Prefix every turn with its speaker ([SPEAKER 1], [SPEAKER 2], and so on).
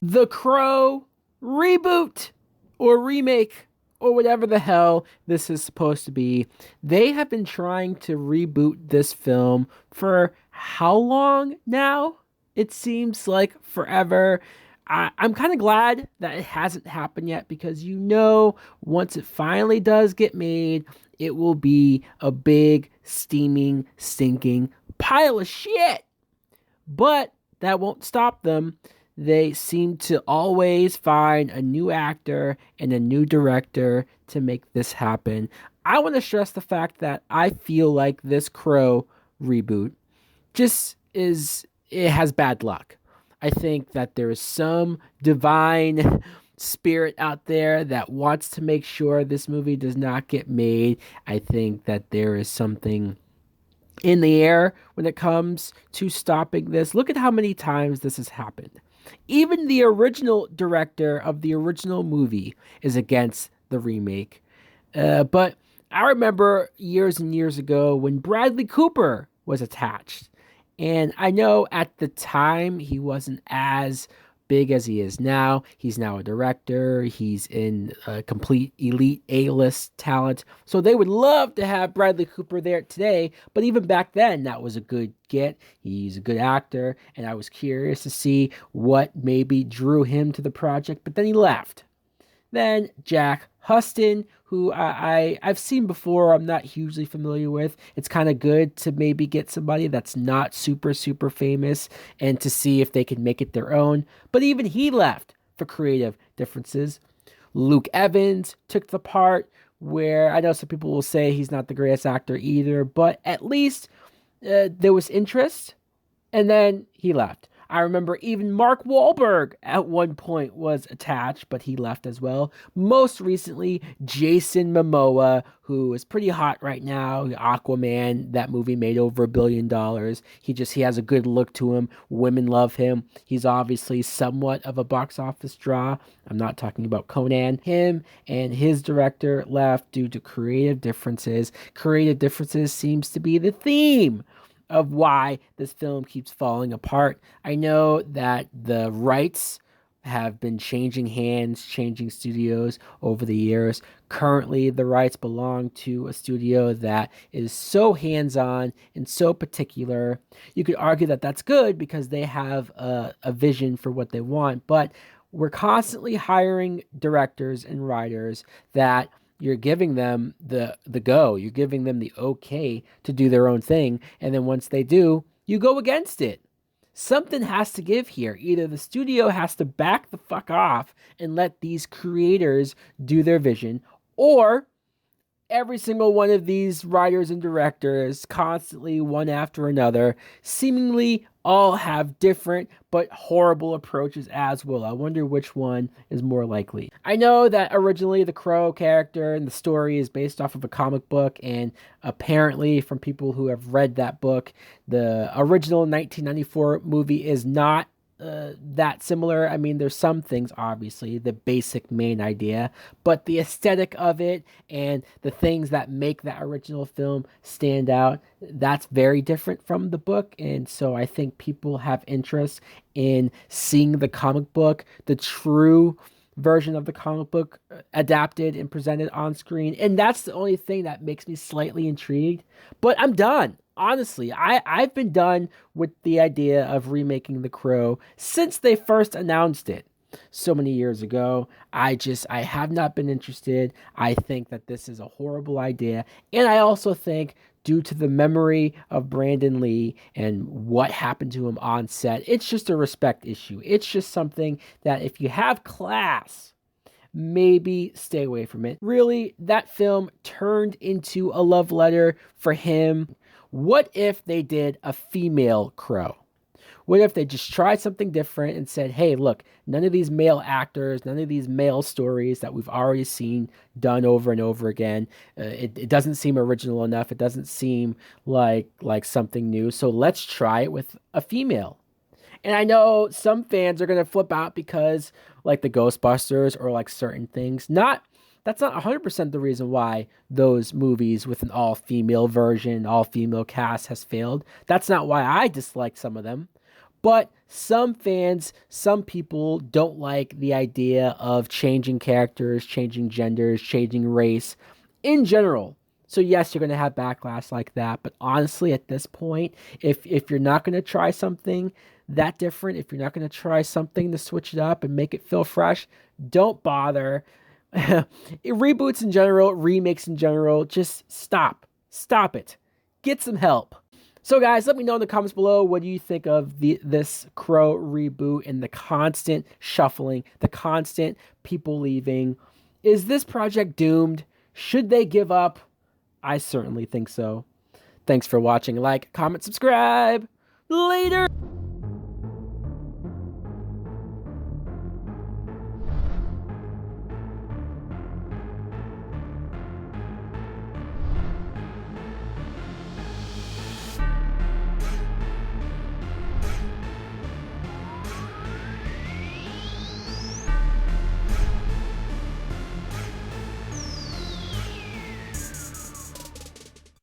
[SPEAKER 1] The Crow reboot or remake or whatever the hell this is supposed to be. They have been trying to reboot this film for how long now? It seems like forever. I'm kind of glad that it hasn't happened yet because once it finally does get made, it will be a big, steaming, stinking pile of shit. But that won't stop them. They seem to always find a new actor and a new director to make this happen. I want to stress the fact that I feel like this Crow reboot it has bad luck. I think that there is some divine spirit out there that wants to make sure this movie does not get made. I think that there is something in the air when it comes to stopping this. Look at how many times this has happened. Even the original director of the original movie is against the remake. But I remember years and years ago when Bradley Cooper was attached. And I know at the time he wasn't as big as he is now. He's now a director. He's in a complete elite A-list talent. So they would love to have Bradley Cooper there today. But even back then, that was a good get. He's a good actor. And I was curious to see what maybe drew him to the project. But then he left. Then Jack Huston, who I've seen before, I'm not hugely familiar with. It's kind of good to maybe get somebody that's not super, super famous and to see if they can make it their own. But even he left for creative differences. Luke Evans took the part where I know some people will say he's not the greatest actor either, but at least there was interest and then he left. I remember even Mark Wahlberg at one point was attached, but he left as well. Most recently, Jason Momoa, who is pretty hot right now. Aquaman, that movie made over $1 billion. He has a good look to him. Women love him. He's obviously somewhat of a box office draw. I'm not talking about Conan. Him and his director left due to creative differences. Creative differences seems to be the theme of why this film keeps falling apart. I know that the rights have been changing hands, changing studios over the years. Currently, the rights belong to a studio that is so hands-on and so particular. You could argue that that's good because they have a vision for what they want, but we're constantly hiring directors and writers that you're giving them the go, you're giving them the okay to do their own thing, and then once they do, you go against it. Something has to give here. Either the studio has to back the fuck off and let these creators do their vision, or every single one of these writers and directors, constantly one after another, seemingly all have different but horrible approaches as well. I wonder which one is more likely. I know that originally the Crow character and the story is based off of a comic book, and apparently from people who have read that book, the original 1994 movie is not that similar. I mean, there's some things, obviously, the basic main idea, but the aesthetic of it and the things that make that original film stand out, that's very different from the book. And so I think people have interest in seeing the comic book, the true version of the comic book adapted and presented on screen. And that's the only thing that makes me slightly intrigued. But I'm done. Honestly, I've been done with the idea of remaking The Crow since they first announced it so many years ago. I have not been interested. I think that this is a horrible idea. And I also think due to the memory of Brandon Lee and what happened to him on set, it's just a respect issue. It's just something that if you have class, maybe stay away from it. Really, that film turned into a love letter for him. What if they did a female Crow? What if they just tried something different and said, hey, look, none of these male actors, none of these male stories that we've already seen done over and over again, it doesn't seem original enough. It doesn't seem like something new. So let's try it with a female. And I know some fans are going to flip out because like the Ghostbusters or like certain things, that's not 100% the reason why those movies with an all-female version, all-female cast has failed. That's not why I dislike some of them. But some fans, some people don't like the idea of changing characters, changing genders, changing race in general. So yes, you're going to have backlash like that, but honestly at this point, if you're not going to try something that different, if you're not going to try something to switch it up and make it feel fresh, don't bother. Reboots in general, remakes in general, just stop. Stop it. Get some help. So, guys, let me know in the comments below what do you think of this Crow reboot and the constant shuffling, the constant people leaving. Is this project doomed? Should they give up? I certainly think so. Thanks for watching. Like, comment, subscribe. Later.